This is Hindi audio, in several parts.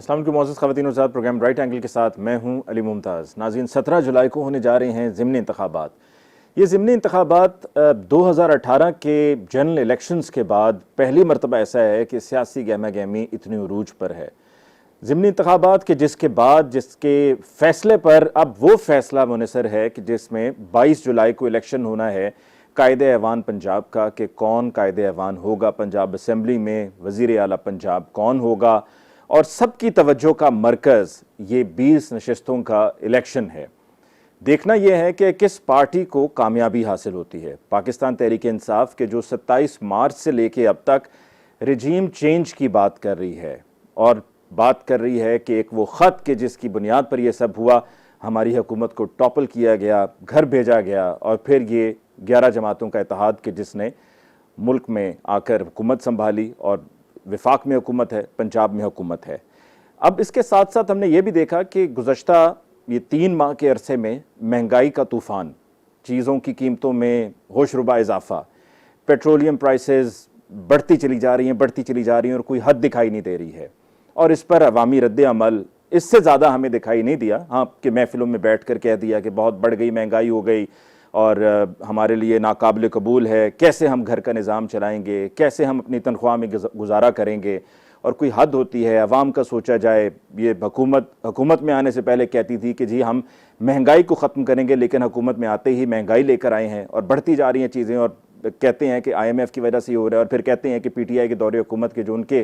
अस्सलाम वालेकुम मोअज़्ज़ज़ ख़वातीन और हज़रात, प्रोग्राम राइट एंगल के साथ मैं हूं अली मुमताज़। नाज़रीन, 17 जुलाई को होने जा रहे हैं ज़िमनी इंतख़ाबात। ये ज़िमनी इंतख़ाबात 2018 के जनरल इलेक्शंस के बाद पहली मरतबा ऐसा है कि सियासी गहमा गहमी इतनी उरूज पर है। ज़िमनी इंतख़ाबात के जिसके बाद जिसके फ़ैसले पर अब वो फ़ैसला मुनसर है कि जिसमें 22 जुलाई को इलेक्शन होना है कायदे-ए-ऐवान पंजाब का, कि कौन कायदे-ए-ऐवान होगा पंजाब असम्बली में, वज़ीर आला पंजाब कौन होगा, और सबकी तवज्जो का मरकज़ ये 20 नशस्तों का इलेक्शन है। देखना यह है कि किस पार्टी को कामयाबी हासिल होती है। पाकिस्तान तहरीक इंसाफ के जो 27 मार्च से लेके अब तक रिजीम चेंज की बात कर रही है और बात कर रही है कि एक वो ख़त के जिसकी बुनियाद पर यह सब हुआ, हमारी हुकूमत को टॉपल किया गया, घर भेजा गया, और फिर ये 11 जमातों का इत्तेहाद के जिसने मुल्क में आकर हुकूमत संभाली, और विफाक में हुकूमत है, पंजाब में हुकूमत है। अब इसके साथ साथ हमने ये भी देखा कि गुज़श्ता ये 3 माह के अरसे में महंगाई का तूफ़ान, चीज़ों की कीमतों में होशरुबा इजाफा, पेट्रोलियम प्राइसेस बढ़ती चली जा रही हैं, बढ़ती चली जा रही हैं, और कोई हद दिखाई नहीं दे रही है। और इस पर अवामी रद्द अमल इससे ज़्यादा हमें दिखाई नहीं दिया। हाँ, कि महफिलों में बैठ कर कह दिया कि बहुत बढ़ गई, महंगाई हो गई और हमारे लिए नाकाबिल कबूल है, कैसे हम घर का निज़ाम चलाएंगे, कैसे हम अपनी तनख्वाह में गुजारा करेंगे, और कोई हद होती है। अवाम का सोचा जाए, ये हुकूमत में आने से पहले कहती थी कि जी हम महंगाई को ख़त्म करेंगे, लेकिन हुकूमत में आते ही महंगाई लेकर आए हैं और बढ़ती जा रही हैं चीज़ें, और कहते हैं कि IMF की वजह से ये हो रहा है, और फिर कहते हैं कि PTI के दौरे हुकूमत के जो उनके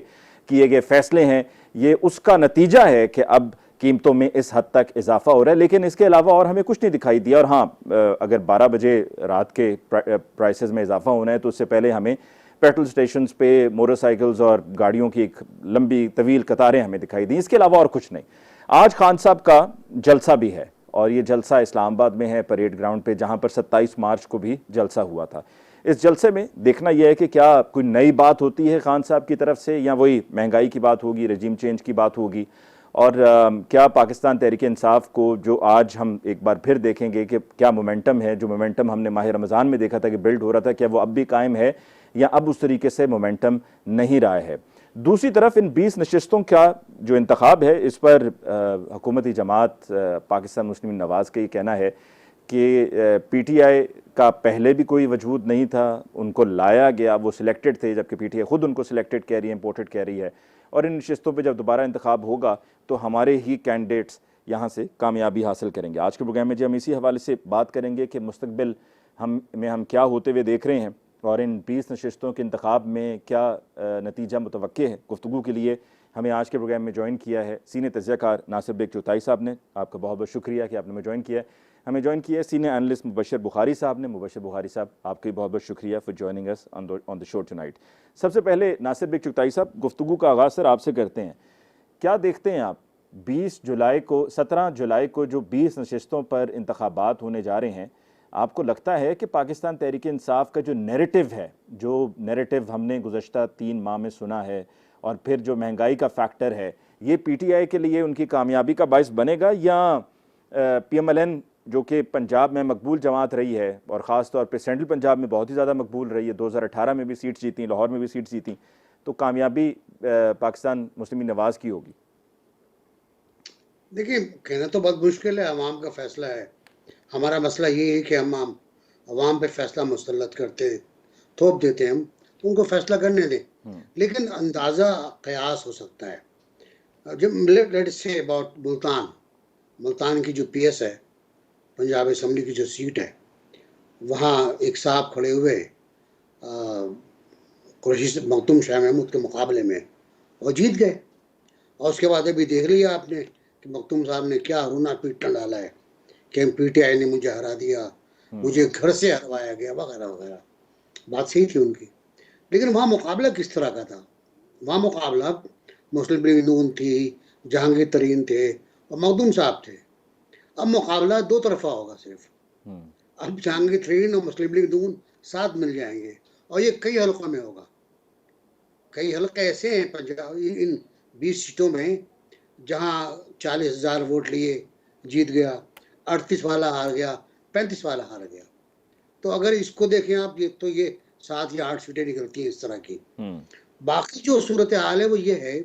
किए गए फैसले हैं ये उसका नतीजा है कि अब कीमतों में इस हद तक इजाफा हो रहा है। लेकिन इसके अलावा और हमें कुछ नहीं दिखाई दिया। और हाँ, अगर 12 बजे रात के प्राइसेस में इजाफा होना है तो उससे पहले हमें पेट्रोल स्टेशंस पे मोटरसाइकिल्स और गाड़ियों की एक लंबी तवील कतारें हमें दिखाई दी। इसके अलावा और कुछ नहीं। आज खान साहब का जलसा भी है, और ये जलसा इस्लामाबाद में है, परेड ग्राउंड पे, जहाँ पर 27 मार्च को भी जलसा हुआ था। इस जलसे में देखना यह है कि क्या कोई नई बात होती है खान साहब की तरफ से, या वही महंगाई की बात होगी, रजीम चेंज की बात होगी, और क्या पाकिस्तान तहरीक इंसाफ को जो आज हम एक बार फिर देखेंगे कि क्या मोमेंटम है, जो मोमेंटम हमने माह रमज़ान में देखा था कि बिल्ड हो रहा था, क्या वो अब भी कायम है, या अब उस तरीके से मोमेंटम नहीं रहा है। दूसरी तरफ इन 20 नशस्तों का जो इंतखाब है, इस पर हुकूमती जमात पाकिस्तान मुस्लिम नवाज़ का ये कहना है कि PTI का पहले भी कोई वजूद नहीं था, उनको लाया गया, वो सिलेक्टेड थे, जबकि PTI खुद उनको सिलेक्टेड कह रही है, इम्पोर्टेड कह रही है, और इन नशस्तों पे जब दोबारा इंतखाब होगा तो हमारे ही कैंडिडेट्स यहाँ से कामयाबी हासिल करेंगे। आज के प्रोग्राम में जी हम इसी हवाले से बात करेंगे कि मुस्तकबिल हम क्या होते हुए देख रहे हैं, और इन 20 नशस्तों के इंतखाब में क्या नतीजा मुतवक्के है। गुफ्तगू के लिए हमें आज के प्रोग्राम में ज्वाइन किया है सीनियर तजज़ियाकार नासिर बेग चौथाई साहब ने। आपका बहुत बहुत शुक्रिया कि आपने हमें ज्वाइन किया है। हमें ज्वाइन किया है सीनियर एनालिस्ट मुबशर बुखारी साहब ने। मुबशर बुखारी साहब, आपका भी बहुत बहुत शुक्रिया for joining us on the show tonight. सबसे पहले नासिर बेग चौथाई साहब, गुफ्तगू का आगाज़ सर आपसे करते हैं। क्या देखते हैं आप 17 जुलाई को जो 20 नशस्तों पर इंतखाबात होने जा रहे हैं, आपको लगता है कि पाकिस्तान तहरीक इंसाफ का जो नैरेटिव है, जो नैरेटिव हमने गुज़श्ता 3 माह में सुना है, और फिर जो महंगाई का फैक्टर है, ये PTI के लिए उनकी कामयाबी का बायस बनेगा, या PMLN जो कि पंजाब में मकबूल जमात रही है और ख़ास तौर पे सेंट्रल पंजाब में बहुत ही ज़्यादा मकबूल रही है, 2018 में भी सीट जीती, लाहौर में भी सीट जीती, तो कामयाबी पाकिस्तान मुस्लिम नवाज़ की होगी? देखिए, कहना तो बहुत मुश्किल है, अवाम का फैसला है। हमारा मसला ये है कि हम अवाम पे फैसला मुसल्लत करते हैं, थोप देते हैं हम, तो उनको फैसला करने दें। लेकिन अंदाज़ा कयास हो सकता है। जब लेट्स से अबाउट मुल्तान की जो PS है, पंजाब असम्बली की जो सीट है, वहाँ एक साहब खड़े हुए कुरैशी मखदूम शाह महमूद के मुकाबले में, और जीत गए। और उसके बाद अभी देख लिया आपने कि मखदूम साहब ने क्या रोना पीटना डाला है कि PTI ने मुझे हरा दिया, मुझे घर से हरवाया गया, वगैरह वगैरह। बात सही थी उनकी, लेकिन वहाँ मुकाबला किस तरह का था? वहाँ मुकाबला मुस्लिम लीग नून थी, जहांगीर तरीन थे और मखदूम साहब थे। अब मुकाबला 2 तरफा होगा सिर्फ। अब जहांगीर तरीन और मुस्लिम लीग नून साथ मिल जाएंगे, और ये कई हलकों में होगा। कई हलके ऐसे हैं पंजाब इन 20 सीटों में जहाँ 40,000 वोट लिए जीत गया, 38 वाला हार गया, 35 वाला हार गया। तो अगर इसको देखें आप, तो ये 7 या 8 सीटें निकलती हैं इस तरह की। बाकी जो सूरत हाल है वो ये है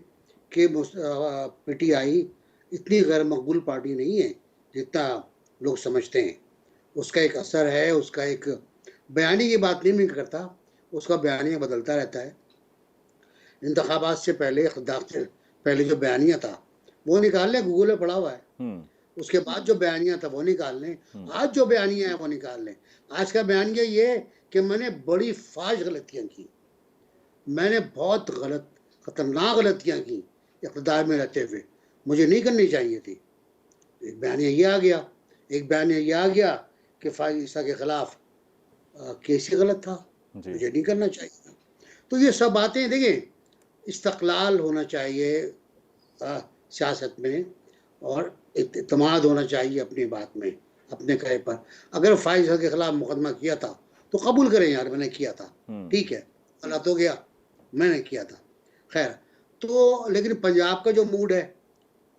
कि पीटीआई इतनी गैर मकबूल पार्टी नहीं है जितना लोग समझते हैं। उसका एक असर है, उसका एक बयानी की बात नहीं मैं करता, उसका बयानिया बदलता रहता है। इंतखाबात से पहले, इक़्तिदार से पहले जो बयानिया था वो निकाल लें, गूगल में पड़ा हुआ है। उसके बाद जो बयानिया था वो निकाल लें, आज जो बयानिया है वो निकाल लें। आज का बयानिया ये है कि मैंने बड़ी फाश गलतियां की, मैंने बहुत गलत खतरनाक गलतियां की इक़्तिदार में रहते हुए, मुझे नहीं करनी चाहिए थी। एक बयानिया ये आ गया, एक बयानिया ये आ गया कि फाइज ईसा के खिलाफ केस ही गलत था, मुझे नहीं करना चाहिए था। तो ये सब बातें देखें, इस्तक़लाल होना चाहिए सियासत में, और इत्मीनान होना चाहिए अपनी बात में, अपने कहे पर। अगर फाइज के खिलाफ मुकदमा किया था तो कबूल करें, यार मैंने किया था, ठीक है, गलत हो गया, मैंने किया था, खैर। तो लेकिन पंजाब का जो मूड है,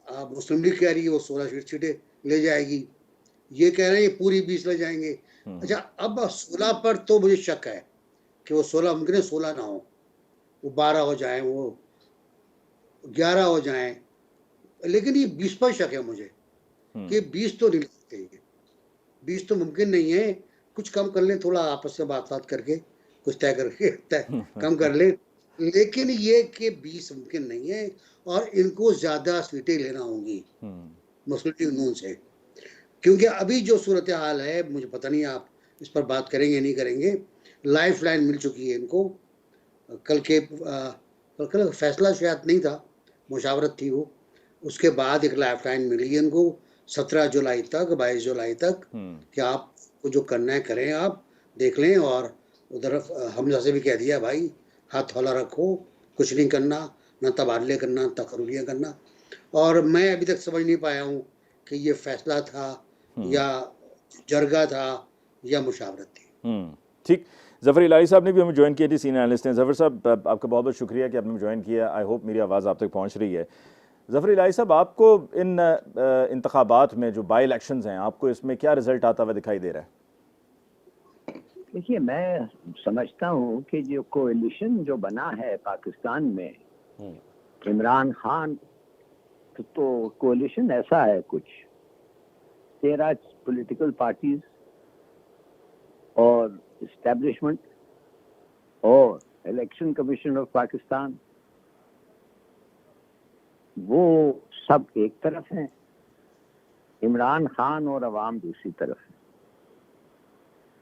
मुस्लिम लीग कह रही है वो 16 सीटें ले जाएगी, ये कह रहे हैं ये पूरी 20 ले जाएंगे। अच्छा, अब 16 पर तो मुझे शक है कि वो 16 मुमकिन है 16 ना हो, वो 12 हो जाए, वो 11 हो जाए, लेकिन ये 20 पर शक है मुझे कि 20 तो नहीं लगते, ये 20 तो मुमकिन नहीं है। कुछ कम कर लें, थोड़ा आपस में बात करके कुछ तय करके कम कर लें, लेकिन ये कि 20 मुमकिन नहीं है, और इनको ज्यादा सीटें लेना होंगी मुस्लिम लीग नून से, क्योंकि अभी जो सूरत हाल है, मुझे पता नहीं आप इस पर बात करेंगे नहीं करेंगे। लाइफ लाइन मिल चुकी है इनको, कल फैसला शायद नहीं था, मुशावरत थी वो, उसके बाद एक लाइफ लाइन मिली है इनको 17 जुलाई तक, 22 जुलाई तक, कि आप जो करना है करें, आप देख लें। और उधर हमजा से भी कह दिया, भाई हाथ हौला रखो, कुछ नहीं करना, ना तबादले करना, तकर्रियाँ करना। और मैं अभी तक समझ नहीं पाया हूँ कि ये फैसला था या जरगा था या मुशावरत थी। ठीक, ज़फ़र इलाही साहब ने भी हमें ज्वाइन किया थी, सीनियर एनालिस्ट हैं। ज़फ़र साहब, आपका बहुत बहुत शुक्रिया कि आपने ज्वाइन किया। आई होप मेरी आवाज़ आप तक पहुँच रही है। ज़फ़र इलाही साहब, आपको इन इंतखाबात में जो बाई इलेक्शंस हैं, आपको इसमें क्या रिजल्ट आता हुआ दिखाई दे रहा है? देखिए, मैं समझता हूँ कि जो कोalition जो बना है पाकिस्तान में, इमरान खान, तो कोalition ऐसा है, कुछ 13 पॉलिटिकल पार्टीज और एस्टेब्लिशमेंट और इलेक्शन कमीशन ऑफ पाकिस्तान, वो सब एक तरफ हैं, इमरान खान और अवाम दूसरी तरफ है।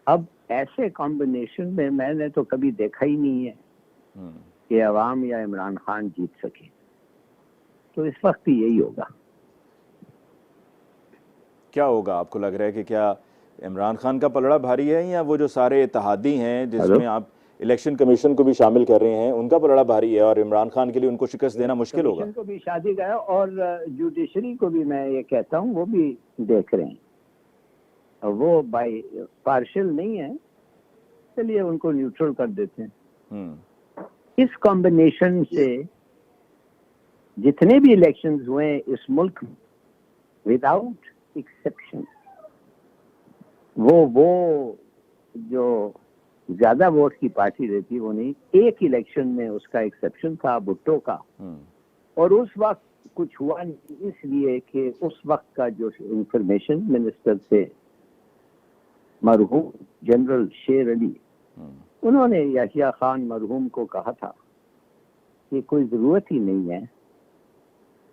अब ऐसे कॉम्बिनेशन में मैंने तो कभी देखा ही नहीं है कि अवाम या इमरान खान जीत सके, तो इस वक्त यही होगा। क्या होगा, आपको लग रहा है कि क्या इमरान खान का पलड़ा भारी है, या वो जो सारे इत्तेहादी हैं जिसमें आप इलेक्शन कमीशन को भी शामिल कर रहे हैं, उनका पलड़ा भारी है और इमरान खान के लिए उनको शिकस्त देना मुश्किल होगा? कमीशन को भी शादी गया, और जुडिशरी को भी मैं ये कहता हूँ वो भी देख रहे हैं, वो बाई पार्शियल नहीं है, चलिए उनको न्यूट्रल कर देते हैं। इस कॉम्बिनेशन से जितने भी इलेक्शंस हुए इस मुल्क में, विदाउट एक्सेप्शन, वो जो ज्यादा वोट की पार्टी रहती वो नहीं। एक इलेक्शन में उसका एक्सेप्शन था, भुट्टो का, और उस वक्त कुछ हुआ नहीं, इसलिए कि उस वक्त का जो इंफॉर्मेशन मिनिस्टर थे मरहूम जनरल शेर अली, उन्होंने याहिया खान मरहूम को कहा था कि कोई जरूरत ही नहीं है,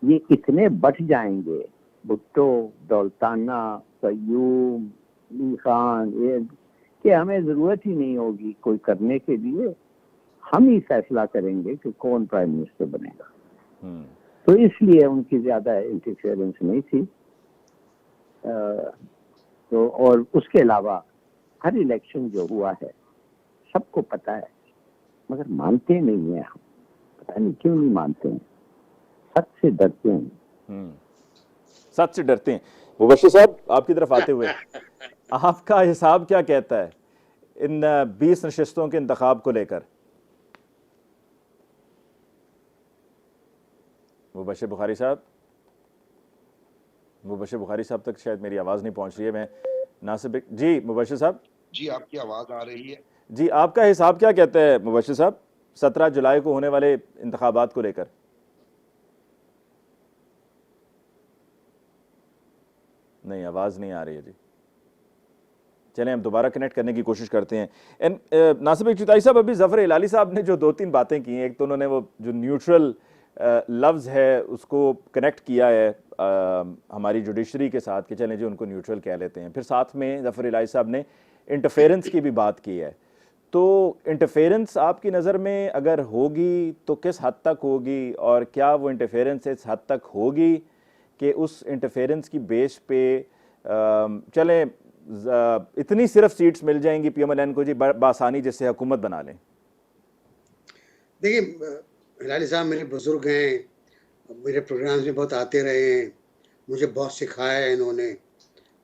ये इतने बढ़ जाएंगे, भुट्टो, दौलताना, कयूम, अली खान, ये कि हमें जरूरत ही नहीं होगी कोई करने के लिए, हम ही फैसला करेंगे कि कौन प्राइम मिनिस्टर बनेगा। तो इसलिए उनकी ज्यादा इंटरफेरेंस नहीं थी। तो और उसके अलावा हर इलेक्शन जो हुआ है सबको पता है, मगर मानते नहीं है हम, पता नहीं क्यों नहीं मानते हैं, सच से डरते हैं। सच से डरते हैं। मुबश्शिर साहब, आपकी तरफ आते हुए आपका हिसाब क्या कहता है इन 20 नशिस्तों के इंतखाब को लेकर? मुबश्शिर बुखारी साहब, मुबश्शिर बुखारी साहब तक शायद मेरी आवाज़ नहीं पहुंच रही है। मैं नासिब जी, मुबश्शिर साहब जी, आपकी आवाज़ आ रही है जी, आपका हिसाब क्या कहता है मुबश्शिर साहब 17 जुलाई को होने वाले इंतखाबात को लेकर? नहीं, आवाज़ नहीं आ रही है जी। चलें हम दोबारा कनेक्ट करने की कोशिश करते हैं। नासिर भाई चुताई साहब, अभी ज़फ़र हिलाली साहब ने जो 2-3 बातें की हैं, एक तो उन्होंने वो जो न्यूट्रल लफ्ज़ है उसको कनेक्ट किया है हमारी जुडिशरी के साथ कि चलें जी उनको न्यूट्रल कह लेते हैं। फिर साथ में ज़फ़र हिलाली साहब ने इंटरफेरेंस की भी बात की है। तो इंटरफेरेंस आपकी नज़र में अगर होगी तो किस हद तक होगी, और क्या वो इंटरफेरेंस इस हद तक होगी कि उस इंटरफेरेंस की बेस पे चलें इतनी सिर्फ सीट्स मिल जाएंगी पीएमएलएन को जी बासानी जिससे हुकूमत बना लें? देखिए, हिलाली साहब मेरे बुजुर्ग हैं, मेरे प्रोग्राम्स में बहुत आते रहे हैं, मुझे बहुत सिखाया है इन्होंने।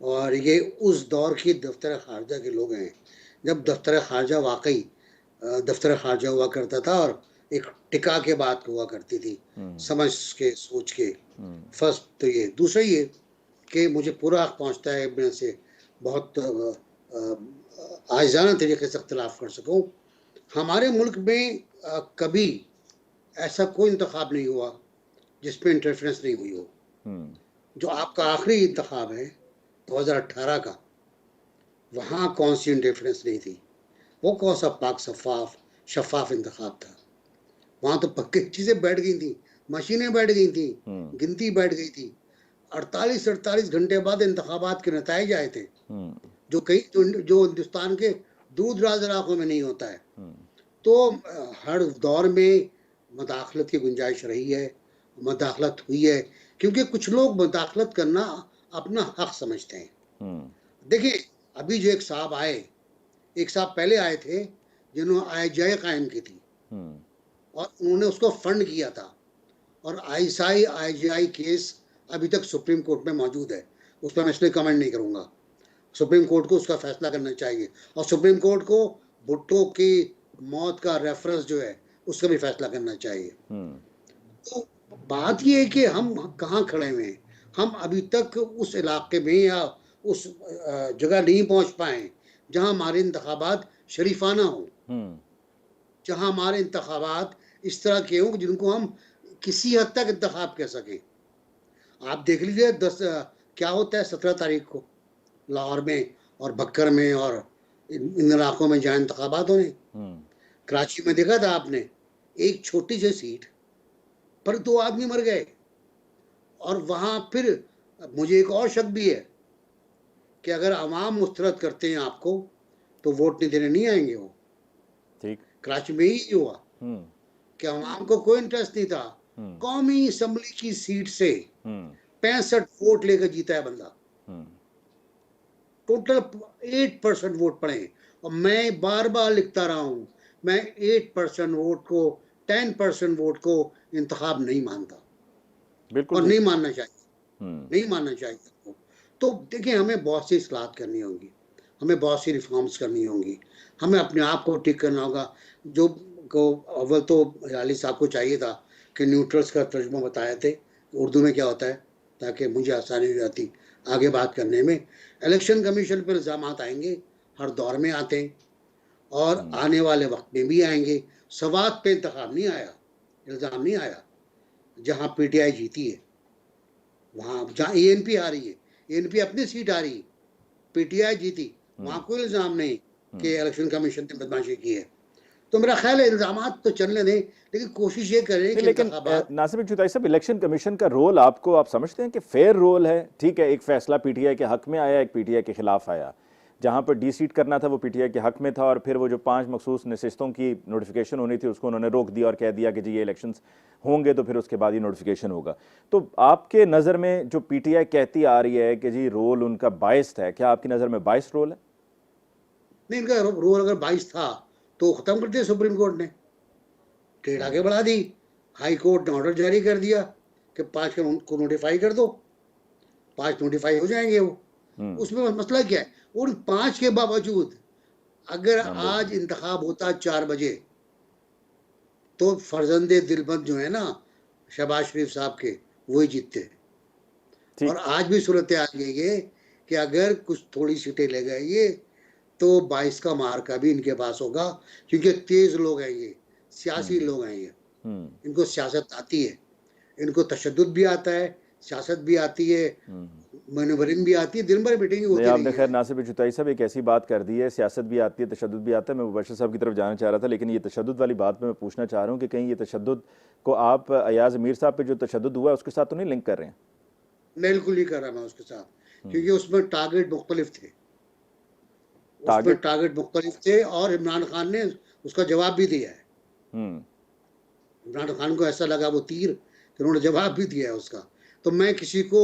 और ये उस दौर की दफ्तर खारजा के लोग हैं जब दफ्तर खारजा वाकई दफ्तर खारजा हुआ करता था और एक टिका के बात हुआ करती थी, समझ के सोच के। फर्स्ट तो ये, दूसरा ये कि मुझे पूरा हक पहुंचता है मैं से बहुत आइजाना तरीके से इख्तलाफ कर सकूं। हमारे मुल्क में कभी ऐसा कोई इंतखाब नहीं हुआ जिसमें इंटरफेरेंस नहीं हुई हो। जो आपका आखिरी इंतखाब है 2018 का, वहाँ कौन सी इंटरफेरेंस नहीं थी? वो कौन सा पाक शफाफ इंतखाब था? वहाँ तो पक्की चीज़ें बैठ गई थी, मशीनें बैठ गई थी, गिनती बैठ गई थी। 48 घंटे बाद इंतखाबात के नताइज आए थे, जो हिंदुस्तान के दूर दराज इलाकों में नहीं होता है। तो हर दौर में मदाखलत की गुंजाइश रही है, मदाखलत हुई है, क्योंकि कुछ लोग मदाखलत करना अपना हक समझते हैं। देखिए, अभी जो एक साहब आए, एक साहब पहले आए थे जिन्होंने IGI कायम की थी और उन्होंने उसको फंड किया था, और IGI केस अभी तक सुप्रीम कोर्ट में मौजूद है। उस पर मैं इसलिए कमेंट नहीं करूँगा। सुप्रीम कोर्ट को उसका फैसला करना चाहिए, और सुप्रीम कोर्ट को भुट्टो की मौत का रेफरेंस जो है उसका भी फैसला करना चाहिए। तो बात ये है कि हम कहाँ खड़े हुए हैं। हम अभी तक उस इलाके में या उस जगह नहीं पहुंच पाए जहां हमारे इंतखाबात शरीफाना हो, जहां हमारे इंतखाबात इस तरह के हों जिनको हम किसी हद तक इंतखाब कह सकें। आप देख लीजिए क्या होता है 17 तारीख को लाहौर में और बक्कर में और इन इलाकों में जहाँ इंतखाबात होने। कराची में देखा था आपने, एक छोटी सी सीट पर 2 आदमी मर गए। और वहाँ फिर मुझे एक और शक भी है कि अगर अवाम मुस्तरद करते हैं आपको तो वोट नहीं देने नहीं आएंगे वो। ठीक, कराची में ही हुआ कि अवाम को कोई इंटरेस्ट नहीं था। कौमी असम्बली की सीट से 65 वोट लेकर जीता है बंदा। टोटल 8% वोट पड़े। और मैं बार बार लिखता रहा हूं, मैं 8% वोट को, 10% वोट को इंतखाब नहीं मानता, बिल्कुल, और नहीं मानना चाहिए, नहीं मानना चाहिए। तो देखिए, हमें बहुत सी इस्लाहत करनी होगी, हमें बहुत सी रिफॉर्म्स करनी होंगी, हमें अपने आप को ठीक करना होगा। जो को अव्वल तो हिलाली साहब को चाहिए था कि न्यूट्रल्स का तर्जुमा बताए थे उर्दू में क्या होता है, ताकि मुझे आसानी हो जाती आगे बात करने में। इलेक्शन कमीशन पर इल्ज़ाम आएंगे, हर दौर में आते हैं और आने वाले वक्त में भी आएंगे। सवात पे इंतखाब नहीं आया, इल्ज़ाम नहीं आया। जहाँ PTI जीती है, वहाँ जहाँ ANP आ रही है, ANP अपनी सीट आ रही है, PTI जीती, वहाँ कोई इल्ज़ाम नहीं कि इलेक्शन कमीशन ने बदमाशी की है। तो मेरा ख्याल है इल्ज़ामात तो चलने दें, लेकिन कोशिश ये करें कि लेकिन नासिर चुताई साहब, इलेक्शन कमीशन का रोल आप समझते हैं कि फेयर रोल है? ठीक है, एक फैसला PTI के हक में आया, एक PTI के खिलाफ आया। जहां पर डीसीट करना था वो PTI के हक में था, और फिर वो जो 5 मखसूस नशिस्तों की नोटिफिकेशन होनी थी उसको उन्होंने रोक दिया और कह दिया कि जी ये इलेक्शंस होंगे तो फिर उसके बाद ही नोटिफिकेशन होगा। तो आपके नज़र में जो PTI कहती आ रही है कि जी रोल उनका बाइस्ड है, क्या आपकी नज़र में बाइस्ड रोल है? नहीं, इनका रोल अगर 22 था तो खत्म कर दिया सुप्रीम कोर्ट ने, डेट आगे बढ़ा दी। हाई कोर्ट ने ऑर्डर जारी कर दिया कि 5 को नोटिफाई कर दो, 5 नोटिफाई हो जाएंगे वो। उसमें मसला क्या है? उन 5 के बावजूद अगर आज इंतखाब होता 4 बजे तो फर्जंदे दिलबंद जो है ना शहबाज शरीफ साहब के, वही जीतते। और आज भी सूरत आ गई है कि अगर कुछ थोड़ी सीटें ले गए ये तो 22 का मार्का भी इनके पास होगा, क्योंकि तेज लोग हैं ये, सियासी लोग हैं ये, इनको सियासत आती है, इनको तशद्दुद भी आता है, सियासत भी आती है, मनोवरिंग भी आती है, दिन भर मीटिंग नहीं, होती आपने रही खैर है। नासिर चुताई साहब एक ऐसी बात कर दी है, सियासत भी आती है, तशद्दुद भी आता है। मैं मुबश्शिर साहब की तरफ जाना चाह रहा था, लेकिन ये तशद्दुद वाली बात पे मैं पूछना चाह रहा हूँ कि कहीं ये तशद्दुद को आप अयाज अमीर साहब पे जो तशद्दुद हुआ है उसके साथ तो नहीं लिंक कर रहे हैं? बिल्कुल नहीं कर रहा मैं उसके साथ, क्योंकि उसमें टारगेट मुख्तलिफ थे, उसमें टारगेट। टारगेट मुख्तलिफ थे, और इमरान खान ने उसका जवाब भी दिया है। हम्म। इमरान खान को ऐसा लगा वो तीर कि उन्होंने जवाब भी दिया है उसका। तो मैं किसी को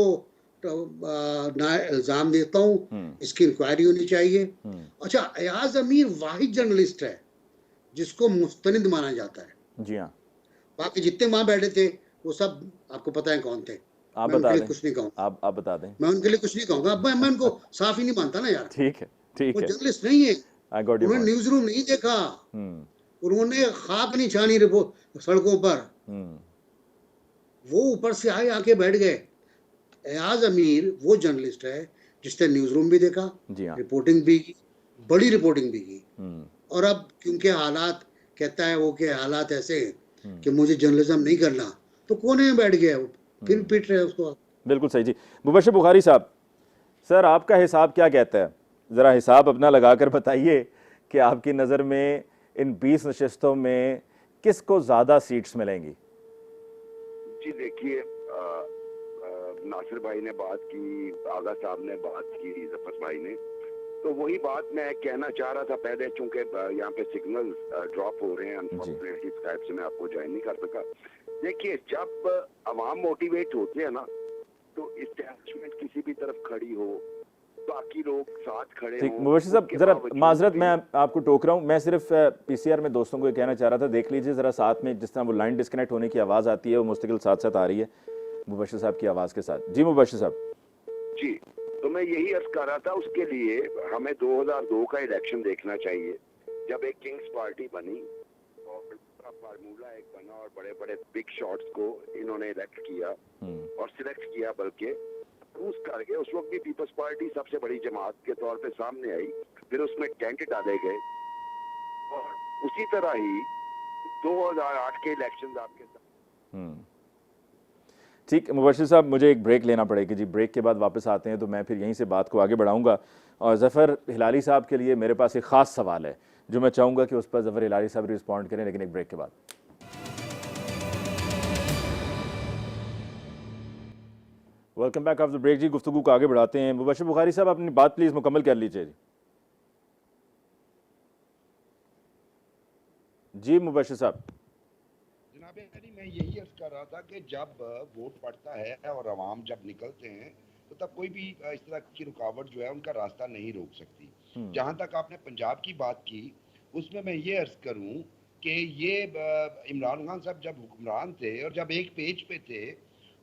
ना इल्ज़ाम देता हूँ, इसकी इंक्वायरी होनी चाहिए। अच्छा, अयाज अमीर वाहिद जर्नलिस्ट है जिसको मुस्तनिद माना जाता है। जी हाँ। बाकी जितने वहां बैठे थे वो सब आपको पता है कौन थे। आप मैं उनके बता लिए दें। कुछ नहीं कहूँगा, आप बता दें। मैं उनके लिए कुछ नहीं कहूँगा। अब मैं उनको साफ ही नहीं मानता ना यार, ठीक है, ठीक वो है। जर्नलिस्ट नहीं है। आई गॉट योर उन्होंने पॉइंट। न्यूज रूम नहीं देखा, हम्म। उन्होंने खाक नहीं छानी रिपोर्ट सड़कों पर, हम्म। वो ऊपर से आए आके बैठ गए। एयाज अमीर वो जर्नलिस्ट है जिसने न्यूज रूम भी देखा, जी हाँ। रिपोर्टिंग भी की, बड़ी रिपोर्टिंग भी की। हम्म। और अब क्योंकि हालात, कहता है वो के हालात ऐसे हैं कि मुझे जर्नलिज्म नहीं करना, तो कोने में बैठ गया वो, फिर पीट रहे हैं उसको। बिल्कुल सही जी। मुबश्शिर बुखारी साहब, सर आपका हिसाब क्या कहता है? ज़रा हिसाब अपना लगाकर बताइए कि आपकी नज़र में इन 20 नशस्तों में किसको ज़्यादा सीट्स मिलेंगी? जी देखिए, नासिर भाई ने बात की, आगा साहब ने बात की, जफर भाई ने, तो वही बात मैं कहना चाह रहा था पहले, चूंकि यहाँ पे सिग्नल ड्रॉप हो रहे हैं, अनफॉर्चुनेटली स्काइप से मैं आपको ज्वाइन नहीं कर सका। देखिए, जब अवाम मोटिवेट होते हैं ना, तो इस्टेब्लिशमेंट किसी भी तरफ खड़ी हो, बाकी लोग साथ खड़े ठीक, हों, मुबश्शिर साहब उसके ज़रा बावजूद माजरत, भी- मैं आपको टोक रहा हूँ। मैं सिर्फ पीसीआर में दोस्तों को ये कहना चाह रहा था, देख लीजिए ज़रा साथ में, जिस तरह वो लाइन डिस्कनेक्ट होने की आवाज़ आती है वो मुस्तकिल साथ साथ आ रही है मुबश्शिर साहब की आवाज़ के साथ। जी मुबश्शिर साहब। जी, तो मैं यही अर्ज कर रहा था, उसके लिए हमें 2002 का इलेक्शन देखना चाहिए, जब एक किंग्स पार्टी बनी और फार्मूला एक बना और बड़े बड़े बिग शॉट्स को इन्होंने इलेक्ट किया और सिलेक्ट किया, बल्कि क्रूज करके। उस वक्त भी पीपल्स पार्टी सबसे बड़ी जमात के तौर पे सामने आई, फिर उसमें टेंट डाले गए, और उसी तरह ही 2008 के इलेक्शन आपके साथ। ठीक, मुबश्शिर साहब मुझे एक ब्रेक लेना पड़ेगी जी, ब्रेक के बाद वापस आते हैं तो मैं फिर यहीं से बात को आगे बढ़ाऊंगा। और ज़फ़र हिलाली साहब के लिए मेरे पास एक ख़ास सवाल है जो मैं चाहूँगा कि उस पर ज़फ़र हिलाली साहब रिस्पॉन्ड करें, लेकिन एक ब्रेक के बाद। वेलकम बैक आफ्टर ब्रेक जी, गुफ्तगू को आगे बढ़ाते हैं। मुबश्शिर बुखारी साहब अपनी बात प्लीज़ मुकम्मल कर लीजिए जी। जी मुबश्शिर साहब। जनाब अली, मैं यही अर्ज कर रहा था कि जब वोट पड़ता है और अवाम जब निकलते हैं, तो तब कोई भी इस तरह की रुकावट जो है उनका रास्ता नहीं रोक सकती। जहां तक आपने पंजाब की बात की, उसमें मैं ये अर्ज करूं कि ये इमरान खान साहब जब हुक्मरान थे और जब एक पेज पे थे,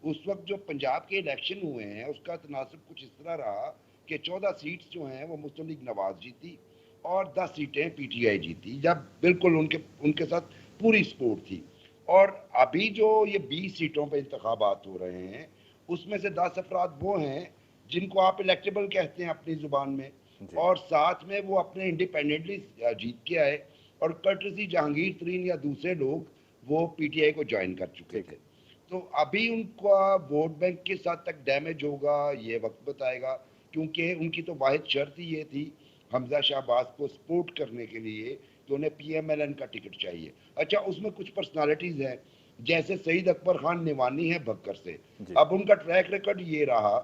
उस वक्त जो पंजाब के इलेक्शन हुए हैं उसका तनासब कुछ इस तरह रहा कि 14 सीट्स जो हैं वो मुस्लिम लीग नवाज जीती और 10 सीटें पीटीआई जीती, जब बिल्कुल उनके साथ पूरी सपोर्ट थी। और अभी जो ये 20 सीटों पे इंतखाबात हो रहे हैं, उसमें से 10 अफराद वो हैं जिनको आप इलेक्टेबल कहते हैं अपनी जुबान में, और साथ में वो अपने इंडिपेंडेंटली जीत के आए, और कर्टसी जहांगीर तरीन या दूसरे लोग वो पीटीआई को ज्वाइन कर चुके थे। तो अभी उनका वोट बैंक किस हद तक डैमेज होगा ये वक्त बताएगा, क्योंकि उनकी तो वाहिद शर्त ही ये थी हमजा शाहबाज को सपोर्ट करने के लिए कि उन्हें पीएमएलएन का टिकट चाहिए। अच्छा, उसमें कुछ पर्सनालिटीज हैं, जैसे सईद अकबर खान निवानी है भक्कर से, अब उनका ट्रैक रिकॉर्ड ये रहा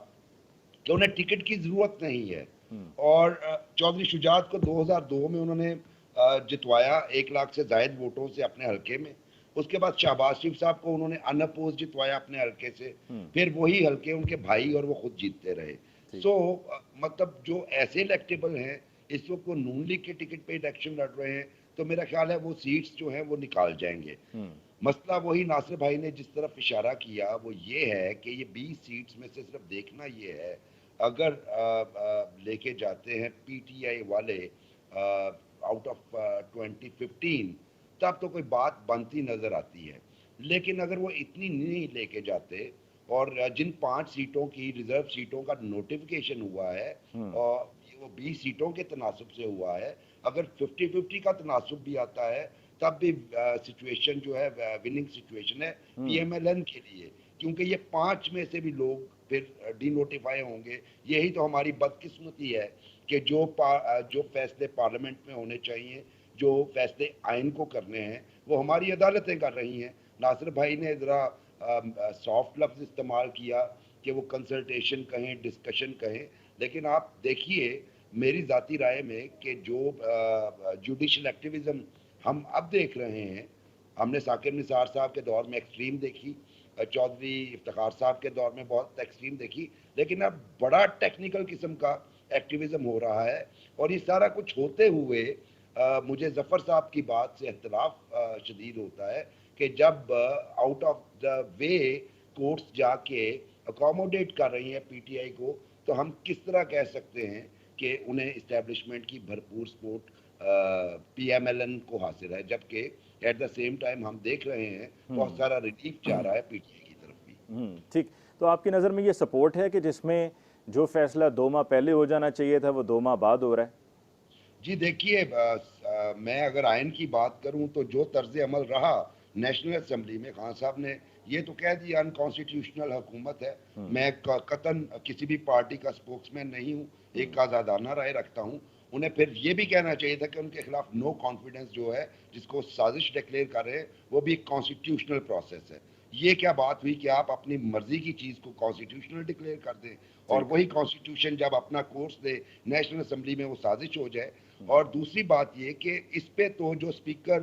कि उन्हें टिकट की जरूरत नहीं है, और चौधरी शुजात को 2002 में उन्होंने जितवाया 1 लाख से जायद वोटों से अपने हल्के में। उसके बाद शहबाज शरीफ साहब को उन्होंने अनअपोज जितवाया अपने हल्के से, फिर वही हल्के उनके भाई और वो खुद जीतते रहे। सो मतलब जो ऐसे इलेक्टेबल हैं, इस वक्त वो नून लीग के टिकट पे इलेक्शन लड़ रहे हैं, तो मेरा ख्याल है वो सीट्स जो हैं वो निकाल जाएंगे। मसला वही नासिर भाई ने जिस तरफ इशारा किया वो ये है कि ये 20 सीट्स में से सिर्फ देखना ये है, अगर लेके जाते हैं पीटीआई वाले आउट ऑफ 2015, तब तो कोई बात बनती नजर आती है। लेकिन अगर वो इतनी नहीं लेके जाते, और जिन 5 सीटों की रिजर्व सीटों का नोटिफिकेशन हुआ है और वो 20 सीटों के तनासब से हुआ है, अगर 50-50 का तनासब भी आता है तब भी सिचुएशन जो है विनिंग सिचुएशन है पीएमएलएन के लिए, क्योंकि ये 5 में से भी लोग फिर डीनोटिफाई होंगे। यही तो हमारी बदकिस्मती है कि जो फैसले पार्लियामेंट में होने चाहिए, जो फैसले आइन को करने हैं, वो हमारी अदालतें कर रही हैं। नासिर भाई ने ज़रा सॉफ्ट लफ्ज़ इस्तेमाल किया कि वो कंसल्टेशन कहें, डिस्कशन कहें, लेकिन आप देखिए मेरी ज़ाती राय में कि जो जुडिशल एक्टिविज़म हम अब देख रहे हैं, हमने साकिब निसार साहब के दौर में एक्सट्रीम देखी, चौधरी इफ्तिखार साहब के दौर में बहुत एक्सट्रीम देखी, लेकिन अब बड़ा टेक्निकल किस्म का एक्टिविज़म हो रहा है। और ये सारा कुछ होते हुए मुझे जफ़र साहब की बात से इख्तिलाफ शदीद होता है कि जब out of the way courts जाके अकोमोडेट कर रही हैं पीटीआई को, तो हम किस तरह कह सकते हैं कि उन्हें इस्टेब्लिशमेंट की भरपूर सपोर्ट पीएमएलएन को हासिल है, जबकि एट द सेम टाइम हम देख रहे हैं बहुत सारा रिलीफ जा रहा है पीटीआई की तरफ भी। ठीक, तो आपकी नज़र में ये सपोर्ट है कि जिसमें जो फैसला 2 माह पहले हो जाना चाहिए था वो 2 माह बाद हो रहा है? जी देखिए, मैं अगर आइन की बात करूं तो जो तर्ज अमल रहा नेशनल असेंबली में, खान साहब ने ये तो कह दिया अनकॉन्स्टिट्यूशनल हुकूमत है। मैं कतन किसी भी पार्टी का स्पोक्समैन नहीं हूँ, एक आज़ादाना राय रखता हूँ। उन्हें फिर ये भी कहना चाहिए था कि उनके खिलाफ नो कॉन्फिडेंस जो है, जिसको साजिश डिक्लेयर कर रहे हैं, वो भी एक कॉन्स्टिट्यूशनल प्रोसेस है। ये क्या बात हुई कि आप अपनी मर्जी की चीज को कॉन्स्टिट्यूशनल डिक्लेयर कर दें, और वही कॉन्स्टिट्यूशन जब अपना कोर्स दे नेशनल असेंबली में वो साजिश हो जाए। और दूसरी बात ये कि इस पे तो जो स्पीकर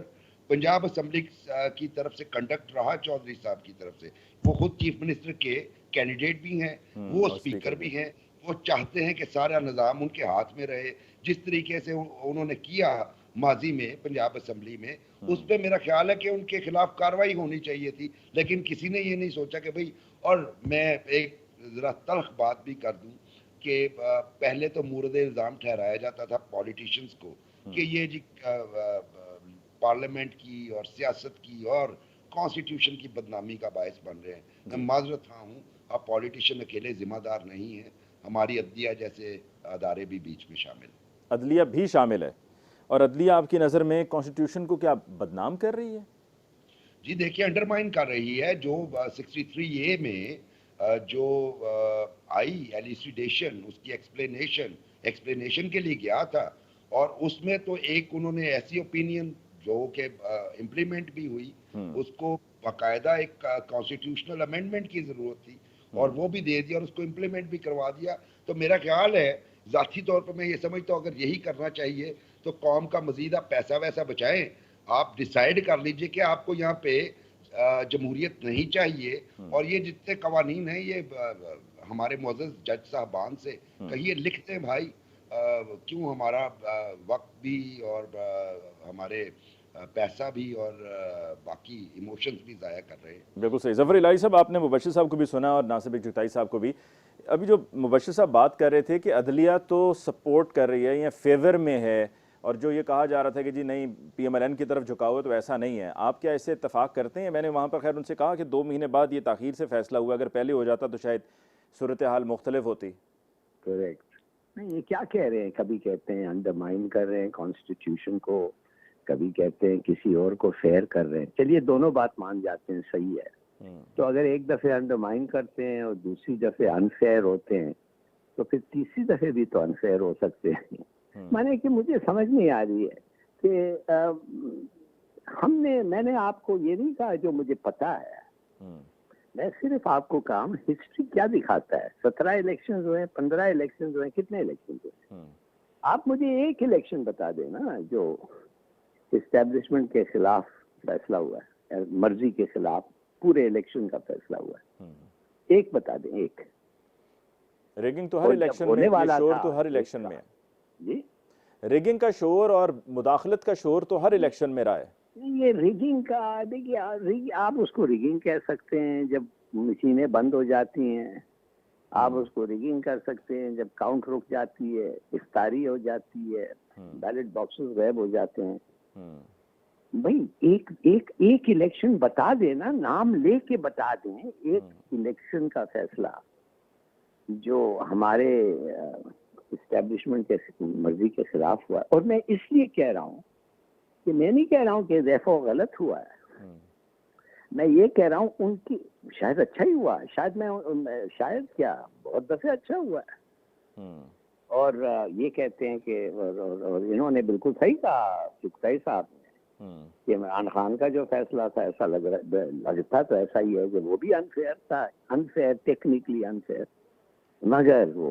पंजाब असेंबली की तरफ से कंडक्ट रहा चौधरी साहब की तरफ से, वो खुद चीफ मिनिस्टर के कैंडिडेट भी हैं, वो स्पीकर भी हैं, वो चाहते हैं कि सारा निज़ाम उनके हाथ में रहे। जिस तरीके से उन्होंने किया माजी में पंजाब असेंबली में, उस पर मेरा ख्याल है कि उनके खिलाफ कार्रवाई होनी चाहिए थी, लेकिन किसी ने ये नहीं सोचा कि भाई। और मैं एक जरा तल्ख बात भी कर दूं कि पहले तो मूरद इल्ज़ाम ठहराया जाता था पॉलिटिशियंस को कि ये जी पार्लियामेंट की और सियासत की और कॉन्स्टिट्यूशन की बदनामी का बायस बन रहे हैं। मैं माजरत हाँ हूँ, अब पॉलिटिशियन अकेले जिम्मेदार नहीं है, हमारी अदलिया जैसे अदारे भी बीच में शामिल। अदलिया भी शामिल है, और अदलिया आपकी नज़र में कॉन्स्टिट्यूशन को क्या बदनाम कर रही है? जी देखिए, अंडरमाइन कर रही है। जो 63A में जो आई एलिसिडेशन, उसकी एक्सप्लेनेशन के लिए गया था, और उसमें तो एक उन्होंने ऐसी ओपिनियन जो कि इम्प्लीमेंट भी हुई, उसको बाकायदा एक कॉन्स्टिट्यूशनल अमेंडमेंट की जरूरत थी, और वो भी दे दिया और उसको इम्प्लीमेंट भी करवा दिया। तो मेरा ख्याल है, जाती तौर पर मैं ये समझता हूँ, अगर यही करना चाहिए तो कौम का मजीद आप पैसा वैसा बचाएं। आप डिसाइड कर लीजिए कि आपको यहाँ पे जमहूरियत नहीं चाहिए, और ये जितने कवानीन हैं ये हमारे मुअज़्ज़ज़ जज साहबान से कहिए, लिखते हैं भाई, क्यों हमारा वक्त भी और हमारे पैसा भी और बाकी इमोशंस भी ज़ाया कर रहे हैं। बिल्कुल सही। ज़फ़र इलाही साहब, आपने मुबश्शिर साहब को भी सुना और नासिर जुगताई साहब को भी। अभी जो मुबश्शिर साहब बात कर रहे थे कि अदलिया तो सपोर्ट कर रही है या फेवर में है, और जो ये कहा जा रहा था कि जी नहीं पीएमएलएन की तरफ झुकाव है, तो ऐसा नहीं है। आप क्या इससे इत्तेफाक करते हैं? मैंने वहाँ पर खैर उनसे कहा कि 2 महीने बाद ये ताख़ीर से फैसला हुआ, अगर पहले हो जाता तो शायद सूरत हाल मुख्तलिफ होती। करेक्ट। नहीं, ये क्या कह रहे हैं, कभी कहते हैं अंडरमाइन कर रहे हैं कॉन्स्टिट्यूशन को, कभी कहते हैं किसी और को फेयर कर रहे हैं। चलिए दोनों बात मान जाते हैं, सही है। तो अगर एक दफे अंडरमाइन करते हैं और दूसरी दफे अनफेयर होते हैं, तो फिर तीसरी दफे भी तो अनफेयर हो सकते हैं। माने कि मुझे समझ नहीं आ रही है कि मैंने आपको ये नहीं कहा जो मुझे पता है, मैं सिर्फ आपको कहा हिस्ट्री क्या दिखाता है। 17 इलेक्शंस हुए, 15 इलेक्शंस हुए, कितने इलेक्शंस हुए? आप मुझे एक इलेक्शन बता देना जो इस्टेब्लिशमेंट के खिलाफ फैसला हुआ है, मर्जी के खिलाफ पूरे इलेक्शन का फैसला हुआ है, एक बता दें। एक रिगिंग तो हर इलेक्शन में, शोर तो हर इलेक्शन में है जी। रिगिंग का शोर और मुदाखलत का शोर तो हर इलेक्शन में रहा है। ये रिगिंग का, देखिए आप उसको रिगिंग कह सकते हैं जब मशीनें बंद हो जाती हैं, आप उसको रिगिंग कर सकते हैं जब काउंट रुक जाती है, इफ्तारी हो जाती है, बैलेट बॉक्सेस गायब हो जाते हैं। भाई एक इलेक्शन बता देना, नाम लेके बता दें एक इलेक्शन का फैसला जो हमारे इस्टेब्लिशमेंट के मर्जी के खिलाफ हुआ। और मैं इसलिए कह रहा हूँ कि मैं नहीं कह रहा हूँ कि देखो गलत हुआ है, मैं ये कह रहा हूँ उनकी शायद अच्छा ही हुआ, शायद शायद क्या बहुत दफे अच्छा हुआ है। और ये कहते हैं कि और इन्होंने बिल्कुल सही कहा चुगताई साहब ने कि इमरान खान का जो फैसला था ऐसा लगता तो ऐसा ही है कि वो भी अनफेयर था, अनफेयर, टेक्निकली अनफेयर, मगर वो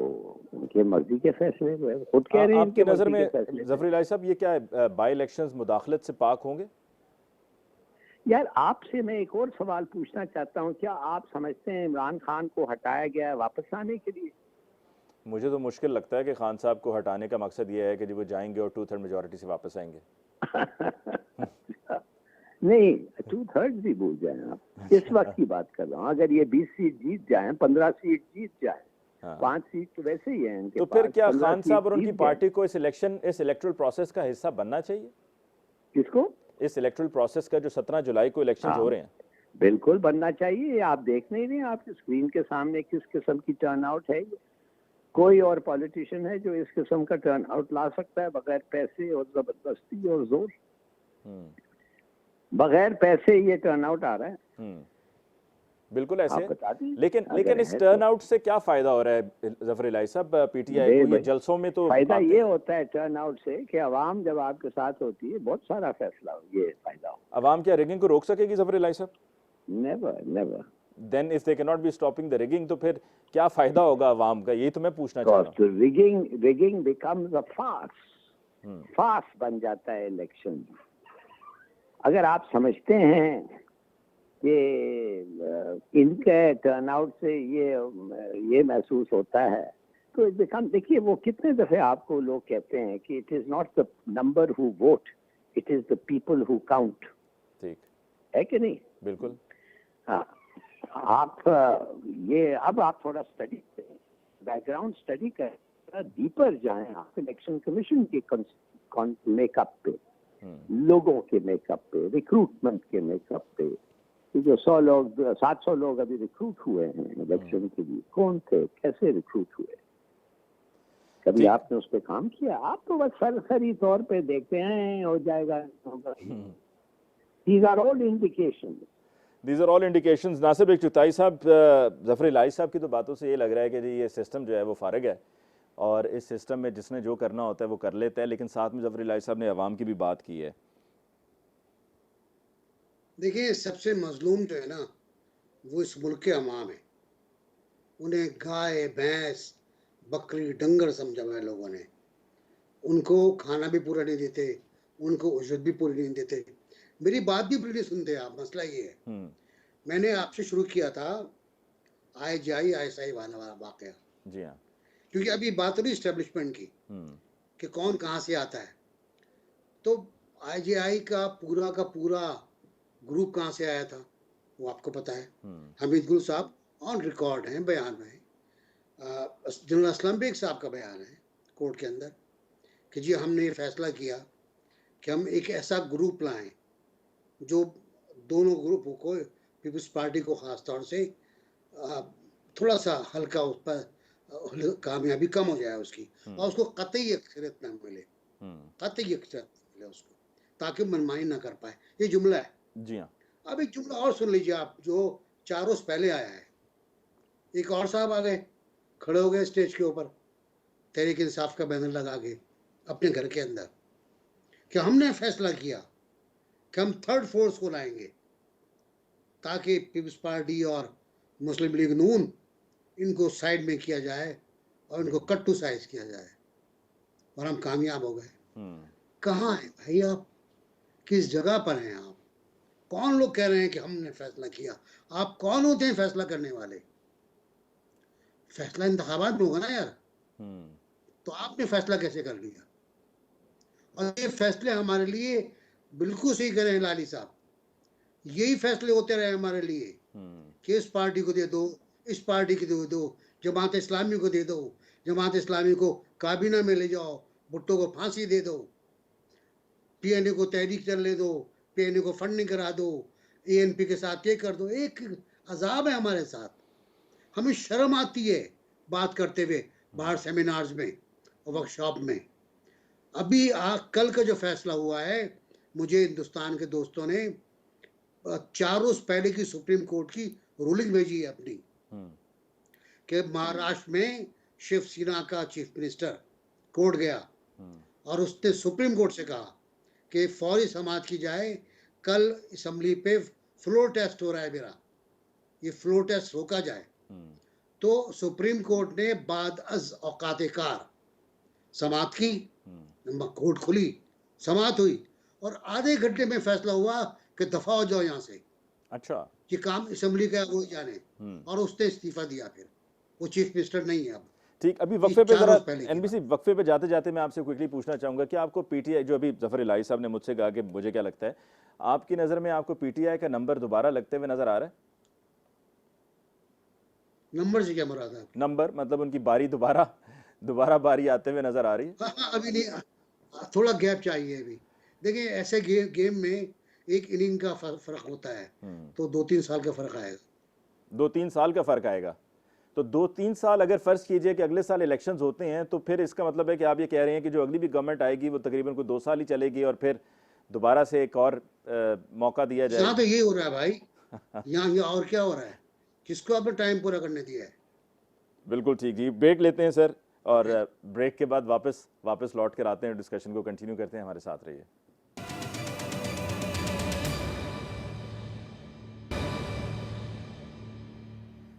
उनके मर्जी के फैसले हुए, खुद कह रहे हैं। आपकी नज़र में जफर इलाही साहब ये क्या बाई इलेक्शंस मुदाखलत से पाक होंगे? यार आपसे मैं एक और सवाल पूछना चाहता हूँ, क्या आप समझते हैं इमरान खान को हटाया गया है वापस आने के लिए? मुझे तो मुश्किल लगता है कि खान साहब को हटाने का मकसद ये है कि वो जाएंगे और 2/3 मेजॉरिटी से वापस आएंगे। नहीं, 2/3 भी भूल जाए आप, इस वक्त की बात कर रहा हूँ। अगर ये 20 सीट जीत जाए, 15 सीट जीत जाए, 5 सीट तो वैसे ही है इनके तो पास, फिर क्या 15 खान साहब और सीट उनकी जीत पार्टी को इस इलेक्टोरल प्रोसेस का हिस्सा बनना चाहिए? किसको? इस इलेक्टोरल प्रोसेस का जो 17 जुलाई को इलेक्शन हो रहे हैं, बिल्कुल बनना चाहिए। आप देख नहीं रहे आपकी स्क्रीन के सामने किस किस्म की टर्नआउट है ये। कोई और पॉलिटिशियन है जो इस किस्म का टर्नआउट ला सकता है बगैर पैसे और जबरदस्ती और जोर? बगैर पैसे ये टर्नआउट आ रहा है। बिल्कुल ऐसे। आप बता दीजिए, लेकिन इस टर्नआउट से क्या फायदा हो रहा है जफर इलाही साहब? पीटीआई को ये जलसों में तो फायदा ये होता है टर्नआउट से कि अवाम जब आपके साथ होती है बहुत सारा फैसला ये फायदा हो। अवाम क्या रिगिंग को रोक सकेगी जफर इलाही साहब? Never never. Then if they can not be stopping the rigging, तो फिर क्या फायदा होगा अवाम का? यही तो मैं पूछना चाह रहा हूँ। रिगिंग बिकम्स अ फार्स बन जाता है इलेक्शन। अगर आप समझते हैं कि इनके टर्नआउट से ये महसूस होता है तो देखिए वो कितने दफे आपको लोग कहते हैं कि it is not the number who vote, it is the people who count. ठीक है कि नहीं? बिल्कुल। हाँ, आप ये अब आप थोड़ा स्टडी करें, बैकग्राउंड स्टडी करें, डीपर जाएं आप इलेक्शन कमीशन के मेकअप पे, लोगों के मेकअप पे, रिक्रूटमेंट के मेकअप पे। जो 100 लोग 700 लोग अभी रिक्रूट हुए हैं इलेक्शन के लिए, कौन थे, कैसे रिक्रूट हुए? कभी आपने उस पर काम किया? आप तो बस सरसरी तौर पे देखते हैं हो जाएगा, होगा। These are all indications. These are all indications। Nasir Baig Chughtai साहब, जफर इलाही साहब की तो बातों से ये लग रहा है कि जी ये सिस्टम जो है वो फारिग है और इस सिस्टम में जिसने जो करना होता है वो कर लेता है, लेकिन साथ में जफर इलाही साहब ने अवाम की भी बात की है। देखिए, सबसे मजलूम जो है ना वो इस मुल्क के अवाम है। उन्हें गाय, भैंस, बकरी, डंगर समझा हुआ है लोगों ने। उनको खाना भी पूरा नहीं देते, उनको उजरत भी पूरी नहीं देते, मेरी बात भी पूरी नहीं सुनते आप। मसला ये है, मैंने आपसे शुरू किया था IGI ISI वाला वाकया। जी हाँ। क्योंकि अभी बात हो रही इस्टेब्लिशमेंट की कि कौन कहाँ से आता है। तो IGI का पूरा ग्रुप कहाँ से आया था वो आपको पता है। हमीद गुल साहब ऑन रिकॉर्ड हैं बयान में, जनरल असलम बेग साहब का बयान है कोर्ट के अंदर कि जी हमने ये फैसला किया कि हम एक ऐसा ग्रुप लाएं जो दोनों ग्रुपों को, पीपल्स पार्टी को ख़ास तौर से थोड़ा सा हल्का, उस पर कामयाबी कम हो जाए उसकी, और उसको कतई अक्सरियत न मिले, कतई अक्सरियत मिले उसको, ताकि मनमानी ना कर पाए। ये जुमला है। जी हाँ। अब एक जुमला और सुन लीजिए आप, जो 4 रोज पहले आया है। एक और साहब आ गए, खड़े हो गए स्टेज के ऊपर तहरीक इंसाफ का बैनर लगा के अपने घर के अंदर कि हमने फैसला किया कि हम थर्ड फोर्स को लाएंगे ताकि पीपल्स पार्टी और मुस्लिम लीग नून इनको साइड में किया जाए और इनको कट टू साइज किया जाए, और हम कामयाब हो गए। कहाँ है भाई आप? किस जगह पर हैं आप? कौन लोग कह रहे हैं कि हमने फैसला किया? आप कौन होते हैं फैसला करने वाले? फैसला इंतखाबात में होगा ना यार। तो आपने फैसला कैसे कर लिया? और ये फैसले हमारे लिए बिल्कुल सही कर रहे हैं लाली साहब। यही फैसले होते रहे हमारे लिए कि इस पार्टी को दे दो, इस पार्टी को दे दो, जमात इस्लामी को दे दो, जमात इस्लामी को काबीना में ले जाओ, भुट्टो को फांसी दे दो, PNA को तहरीक चलने दो, PNA को फंडिंग करा दो, ANP के साथ ये कर दो। एक अजाब है हमारे साथ। हमें शर्म आती है बात करते हुए बाहर सेमिनार्स में और वर्कशॉप में। अभी कल का जो फैसला हुआ है, मुझे हिंदुस्तान के दोस्तों ने 4 रोज पहले की सुप्रीम कोर्ट की रूलिंग भेजी है अपनी हम्म, कि महाराष्ट्र में शिवसेना का चीफ मिनिस्टर कोर्ट गया हम्म, और उसने सुप्रीम कोर्ट से कहा कि फौरी समाप्त की जाए। कल असेंबली पे फ्लोर टेस्ट हो रहा है मेरा, ये फ्लोर टेस्ट रोका जाए। हम्म, तो सुप्रीम कोर्ट ने बाद अज औकात कार समाप्त की, हम्म। कोर्ट खुली, समाप्त हुई और आधे घंटे में फैसला हुआ कि दफा हो जाओ यहाँ से, अच्छा। ये काम असेंबली का वो ही जाने। हम्म। और उसने इस्तीफा दिया, फिर वो चीफ मिनिस्टर नहीं है अब। ठीक, अभी ये वक्फे पे 4 जरा, रोज पहले की एनबीसी बात। वक्फे पे जाते जाते मैं आपसे क्विकली पूछना चाहूंगा कि आपको पीटीआई, जो अभी जफर इलाही साहब ने मुझसे कहा कि मुझे क्या लगता है, आपकी नज़र में आपको पीटीआई का नंबर दोबारा लगते हुए नजर आ रहा है? नंबर से क्या मुराद है आपकी? नंबर मतलब उनकी बारी दोबारा दोबारा बारी आते हुए नजर आ रही है? हाँ हाँ, अभी नहीं, थोड़ा गैप चाहिए अभी। देखिए ऐसे गेम में एक इनिंग का फर्क होता है, तो 2-3 साल का फर्क आएगा। 2-3 साल का फर्क आएगा? तो 2-3 साल अगर फर्ज कीजिए कि अगले साल इलेक्शंस होते हैं, तो फिर इसका मतलब है कि आप ये कह रहे हैं कि जो अगली भी गवर्नमेंट आएगी वो तकरीबन कोई 2 साल ही चलेगी और फिर दोबारा से एक और मौका दिया यहाँ तो जाएगा? यही हो रहा है भाई, यहाँ और क्या हो रहा है? किसको आपने टाइम पूरा करने दिया है? बिल्कुल ठीक जी, ब्रेक लेते हैं सर, और ब्रेक के बाद वापस वापस लौट कर आते हैं, डिस्कशन को कंटिन्यू करते हैं, हमारे साथ रहिए।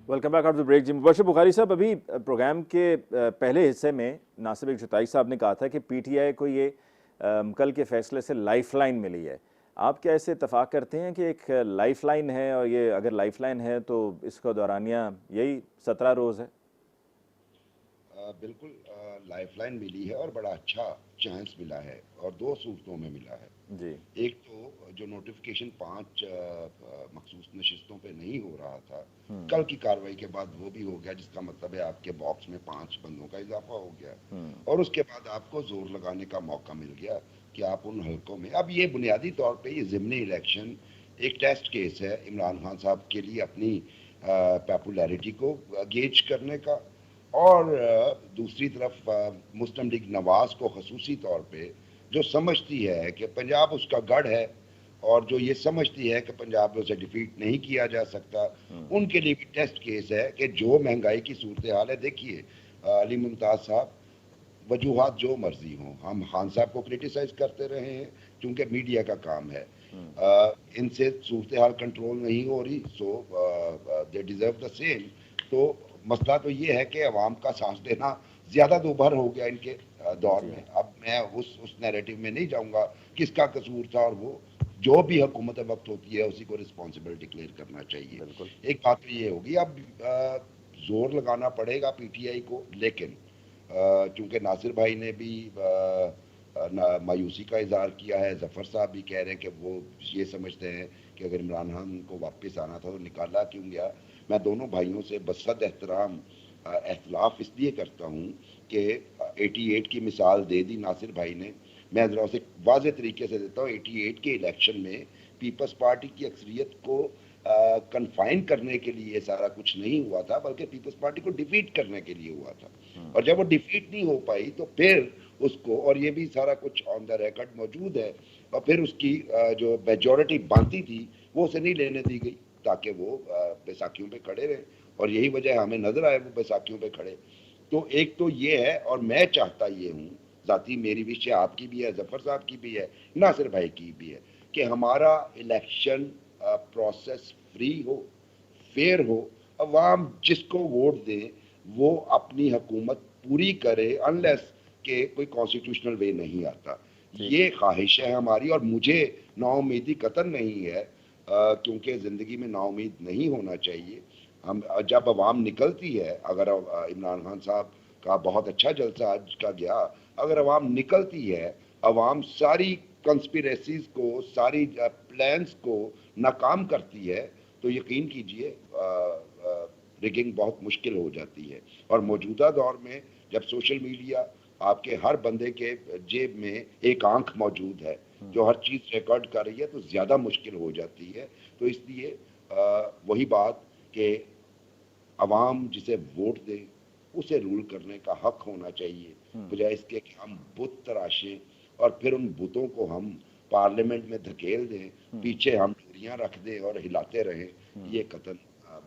Welcome back after the break जी। मुबशर बुखारी साहब, अभी प्रोग्राम के पहले हिस्से में नासिर जुताई साहब ने कहा था कि पीटीआई को ये कल के फैसले से लाइफलाइन मिली है। आप क्या इससे इत्तफाक करते हैं कि एक लाइफलाइन है, और ये अगर लाइफलाइन है तो इसका दौरानिया यही 17 रोज़ है? बिल्कुल लाइफलाइन मिली है और बड़ा अच्छा चांस मिला है, और दो सूरतों में मिला है। जी। एक तो जो नोटिफिकेशन 5 मखसूस नशिस्तों पे नहीं हो रहा था, कल की कार्रवाई के बाद वो भी हो गया, जिसका मतलब है आपके बॉक्स में 5 बंदों का इजाफा हो गया। और उसके बाद आपको जोर लगाने का मौका मिल गया कि आप उन हलकों में, अब ये बुनियादी तौर पे ये ज़िमनी इलेक्शन एक टेस्ट केस है इमरान खान साहब के लिए अपनी पॉपुलैरिटी को गेज करने का, और दूसरी तरफ मुस्लिम लीग नवाज को खसूसी तौर पे, जो समझती है कि पंजाब उसका गढ़ है और जो ये समझती है कि पंजाब में उसे डिफीट नहीं किया जा सकता, उनके लिए भी टेस्ट केस है कि जो महंगाई की सूरत हाल है। देखिए अली मुमताज़ साहब, वजूहात जो मर्जी हों, हम खान साहब को क्रिटिसाइज करते रहे हैं क्योंकि मीडिया का काम है। इनसे सूरत हाल कंट्रोल नहीं हो रही, सो दे डिजर्व द सेम। तो मसला तो ये है कि अवाम का सांस देना ज्यादा दोभर हो गया इनके दौर में। अब मैं उस नैरेटिव में नहीं जाऊंगा किसका कसूर था, और वो जो भी हुकूमत वक्त होती है उसी को रिस्पॉन्सिबल डिक्लेयर करना चाहिए। एक बात तो ये होगी, अब जोर लगाना पड़ेगा पीटीआई को, लेकिन चूंकि नासिर भाई ने भी मायूसी का इजहार किया है, जफर साहब भी कह रहे हैं कि वो ये समझते हैं कि अगर इमरान खान को वापस आना था तो निकाला क्यों गया। मैं दोनों भाइयों से बसद एहतराम एहतलाफ इसलिए करता हूँ कि 88 की मिसाल दे दी नासिर भाई ने, मैं ज़रा उसे वाज़े तरीके से देता हूँ। 88 के इलेक्शन में पीपल्स पार्टी की अक्सरियत को कन्फाइन करने के लिए सारा कुछ नहीं हुआ था, बल्कि पीपल्स पार्टी को डिफीट करने के लिए हुआ था। और जब वो डिफीट नहीं हो पाई तो फिर उसको, और ये भी सारा कुछ ऑन द रिकॉर्ड मौजूद है, और फिर उसकी जो मेजॉरिटी बनती थी वो उसे नहीं लेने दी गई ताकि वो बैसाखियों पे खड़े रहे, और यही वजह हमें नजर आए वो बैसाखियों पे खड़े। तो एक तो ये है, और मैं चाहता ये हूँ, जाती मेरी विषय आपकी भी है, जफर साहब की भी है, नासिर भाई की भी है, कि हमारा इलेक्शन प्रोसेस फ्री हो, फेयर हो, अवाम जिसको वोट दे वो अपनी हुकूमत पूरी करे, अनलेस के कोई कॉन्स्टिट्यूशनल वे नहीं आता। ये ख्वाहिश है हमारी, और मुझे नाउमीदी कतन नहीं है, क्योंकि ज़िंदगी में नाउमीद नहीं होना चाहिए। हम जब अवाम निकलती है, अगर इमरान खान साहब का बहुत अच्छा जलसा आज का गया, अगर अवाम निकलती है, अवाम सारी कंस्पिरेसीज को, सारी प्लान्स को नाकाम करती है, तो यकीन कीजिए रिगिंग बहुत मुश्किल हो जाती है। और मौजूदा दौर में जब सोशल मीडिया आपके हर बंदे के जेब में एक आंख मौजूद है जो हर चीज रिकॉर्ड कर रही है, तो ज्यादा मुश्किल हो जाती है। तो इसलिए वही बात कि अवाम जिसे वोट दे उसे रूल करने का हक होना चाहिए, बजाय इसके कि हम बुत तराशें और फिर उन बुतों को हम पार्लियामेंट में धकेल दें, पीछे हम रोटियां रख दें और हिलाते रहें, ये कतन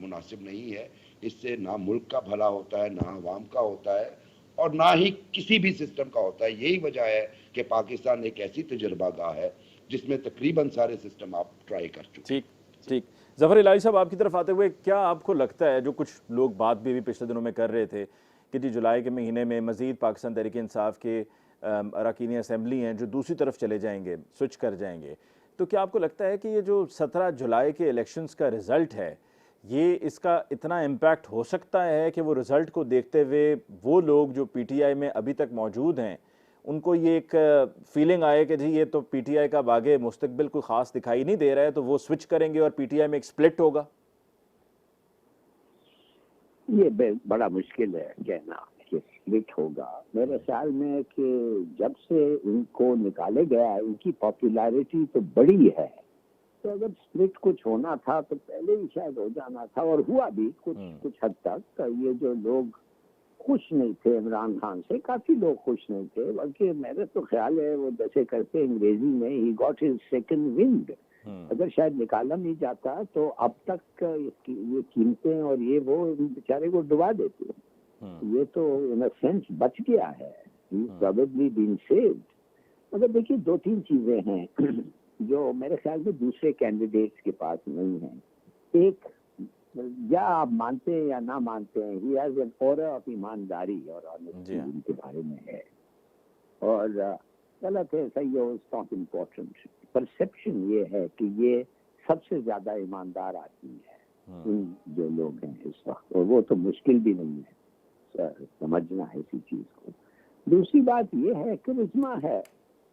मुनासिब नहीं है। इससे ना मुल्क का भला होता है, ना अवाम का होता है, और ना ही किसी भी सिस्टम का होता है। यही वजह है कि पाकिस्तान एक ऐसी तजुर्बागाह है जिसमें तकरीबन सारे सिस्टम आप ट्राई कर चुके हैं। ठीक ठीक। जफर इलाही साहब, आपकी तरफ आते हुए क्या आपको लगता है, जो कुछ लोग बात भी पिछले दिनों में कर रहे थे कि जी जुलाई के महीने में मज़ीद पाकिस्तान तहरीक इंसाफ के अरकानी असम्बली हैं जो दूसरी तरफ चले जाएंगे, स्विच कर जाएंगे, तो क्या आपको लगता है कि ये जो 17 जुलाई के इलेक्शंस का रिज़ल्ट है, ये इसका इतना इम्पैक्ट हो सकता है कि वो रिज़ल्ट को देखते हुए वो लोग जो पीटीआई में अभी तक मौजूद हैं उनको ये एक फीलिंग आए कि जी ये तो पीटीआई का आगे मुस्तकबिल कोई ख़ास दिखाई नहीं दे रहा है, तो वो स्विच करेंगे और पीटीआई में एक स्प्लिट होगा? ये बड़ा मुश्किल है कहना कि स्प्लिट होगा। मेरे ख्याल में कि जब से इनको निकाले गया है इनकी पॉपुलैरिटी तो बड़ी है, तो अगर स्प्लिट कुछ होना था तो पहले ही शायद हो जाना था, और हुआ भी कुछ हद तक। ये जो लोग खुश नहीं थे इमरान खान से, काफी लोग खुश नहीं थे, बल्कि मेरे तो ख्याल है वो जैसे करते अंग्रेजी में he got his second wind. अगर शायद निकाला नहीं जाता तो अब तक ये कीमतें और ये वो बेचारे को डुबा देते। ये तो इन अ सेंस बच गया है, प्रोबेबली बीन सेव्ड। मगर देखिए 2-3 चीजें हैं जो मेरे ख्याल में दूसरे कैंडिडेट्स के पास नहीं है। एक, या आप मानते हैं या ना मानते हैं, he has an aura of ईमानदारी और ऑनेस्टी इनके बारे में है, और गलत है सही है इट्स नॉट इम्पोर्टेंट। परसेप्शन ये है कि ये सबसे ज्यादा ईमानदार आदमी है इन जो लोग हैं इस वक्त, और वो तो मुश्किल भी नहीं है समझना है इसी चीज को। दूसरी बात ये है करिश्मा है।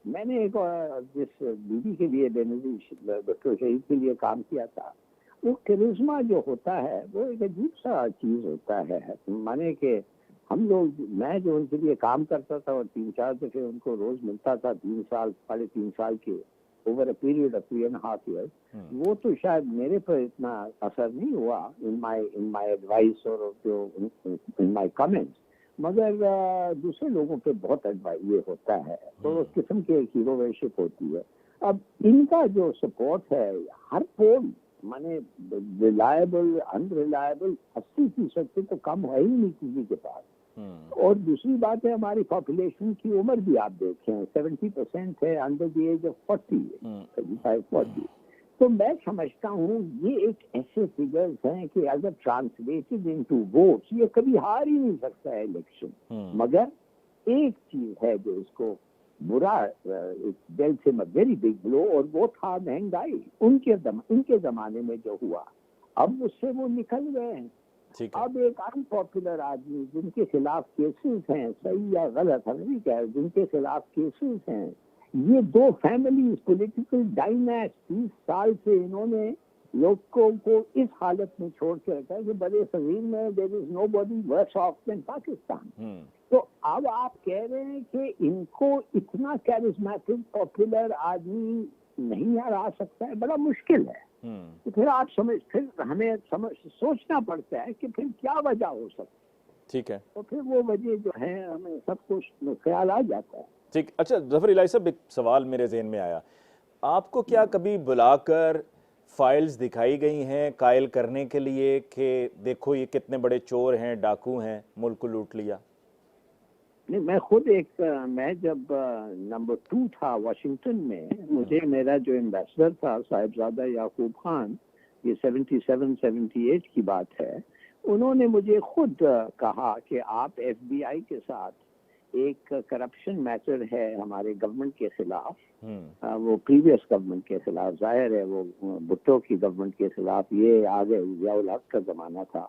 मैंने एक जिस बीबी के लिए बेनजीर डॉक्टर शहीद के लिए काम किया था, वो करिश्मा जो होता है वो एक अजीब सा चीज होता है। माने कि हम लोग, मैं जो उनके लिए काम करता था और 3-4 दफे उनको रोज मिलता था, 3 साल 3.5 साल के over a period of 3.5 years, वो तो शायद मेरे पर इतना असर नहीं हुआ इन माय एडवाइस और इन माय कमेंट्स, मगर दूसरे लोगों पे बहुत एडवाइस ये होता है, तो उस किस्म की एक हीरोशिप होती है। अब इनका जो सपोर्ट है हर पोल, माने रिलायबल अनरिलायबल 80% से तो कम है ही नहीं किसी के पास। और दूसरी बात है हमारी पॉपुलेशन की उम्र भी आप देखें 70% है अंडर द एज ऑफ 40। तो मैं समझता हूँ ये एक ऐसे फिगर्स हैं कि अगर ट्रांसलेटेड इनटू वोट्स ये कभी हार ही नहीं सकता है इलेक्शन। मगर एक चीज है जो इसको बुरा dealt him a very big blow, और वो था महंगाई। उनके जमाने में जो हुआ, अब उससे वो निकल गए हैं। अब एक अनपॉपुलर आदमी जिनके खिलाफ केसेस हैं, सही या गलत हम नहीं कह रहे, जिनके खिलाफ केसेस हैं, ये 2 फैमिलीज पॉलिटिकल डायनास्ट 30 साल से इन्होंने लोगों को इस हालत में छोड़ के रखा है कि बड़े सगीर में there is nobody worse off than Pakistan. तो अब आप कह रहे हैं कि इनको इतना कैरिस्मेटिक पॉपुलर आदमी नहीं हरा सकता है, बड़ा मुश्किल है। तो फिर हमें सोचना पड़ता है कि फिर क्या वजह हो सकती है। ठीक है, तो फिर वो वजह जो है हमें सब कुछ ख्याल आ जाता है। ठीक। अच्छा जफर इलाही साहब, एक सवाल मेरे ज़हन में आया, आपको क्या कभी बुलाकर फाइल्स दिखाई गई हैं कायल करने के लिए कि देखो ये कितने बड़े चोर हैं, डाकू हैं, मुल्क को लूट लिया? नहीं, मैं खुद मैं जब नंबर 2 था वाशिंगटन में, मुझे मेरा जो एम्बेसडर था साहिबजादा याकूब खान, ये 77-78 की बात है, उन्होंने मुझे खुद कहा कि आप FBI के साथ, एक करप्शन मैटर है हमारे गवर्नमेंट के खिलाफ, वो प्रीवियस गवर्नमेंट के खिलाफ, जाहिर है वो भुट्टो की गवर्नमेंट के खिलाफ, ये आगे जियाउल हक का जमाना था,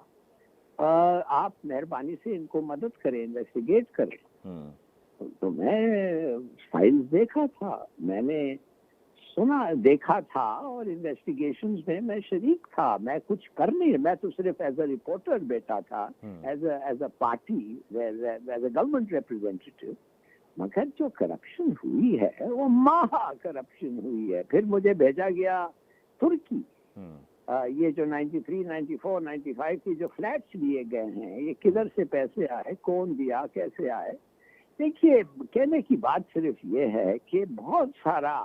आप मेहरबानी से इनको मदद करें, इन्वेस्टिगेट करें। तो मैं फाइल देखा था, मैंने देखा था, और इन्वेस्टिगेशंस में मैं शरीक था। मैं कुछ कर नहीं, मैं तो सिर्फ एज अ रिपोर्टर बैठा था, as a party, as a government representative. मगर जो करप्शन हुई है वो महा करप्शन हुई है। फिर मुझे भेजा गया तुर्की। ये जो 93, 94, 95 की जो फ्लैट्स लिए गए हैं, ये किधर से पैसे आए, कौन दिया, कैसे आए? देखिए, कहने की बात सिर्फ ये है कि बहुत सारा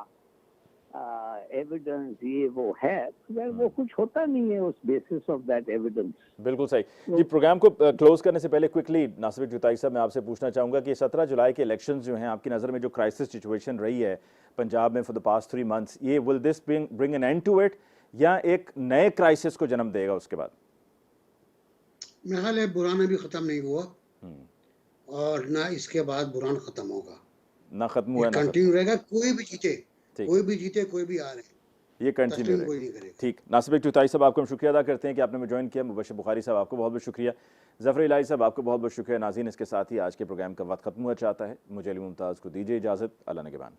एविडेंस ये वो है, मगर वो कुछ होता नहीं है उस बेसिस ऑफ दैट एविडेंस। बिल्कुल सही जी। प्रोग्राम को क्लोज करने से पहले क्विकली नासिर जुताई साहब मैं आपसे पूछना चाहूंगा कि 17 जुलाई के इलेक्शंस जो हैं आपकी नज़र में जो क्राइसिस सिचुएशन रही है पंजाब में फॉर द पास्ट 3 मंथ्स, ये will this bring an end to it या एक नए क्राइसिस को जन्म देगा उसके बाद? मेरा ख्याल है बुराना भी ख़त्म नहीं हुआ और ना इसके बाद बुरान ख़त्म होगा, ना खत्म हुआ ना कंटिन्यू रहेगा। कोई भी जीते, ठीक। कोई भी जीते, कोई भी हारे, ये कंटिन्यू तस्लीम कोई रहेगा। नहीं करेगा। ठीक, नासिर जुताई साहब आपको हम शुक्रिया अदा करते हैं कि आपने हमें ज्वाइन किया। मुबशर बुखारी साहब आपको बहुत बहुत शुक्रिया। ज़फ़र इलाही साहब आपको बहुत बहुत शुक्रिया। नाज़रीन, इसके साथ ही आज के प्रोग्राम का वक्त खत्म हुआ चाहता है। मुझे अली मुमताज़ को दीजिए इजाज़त। अल्लाह निगहबान।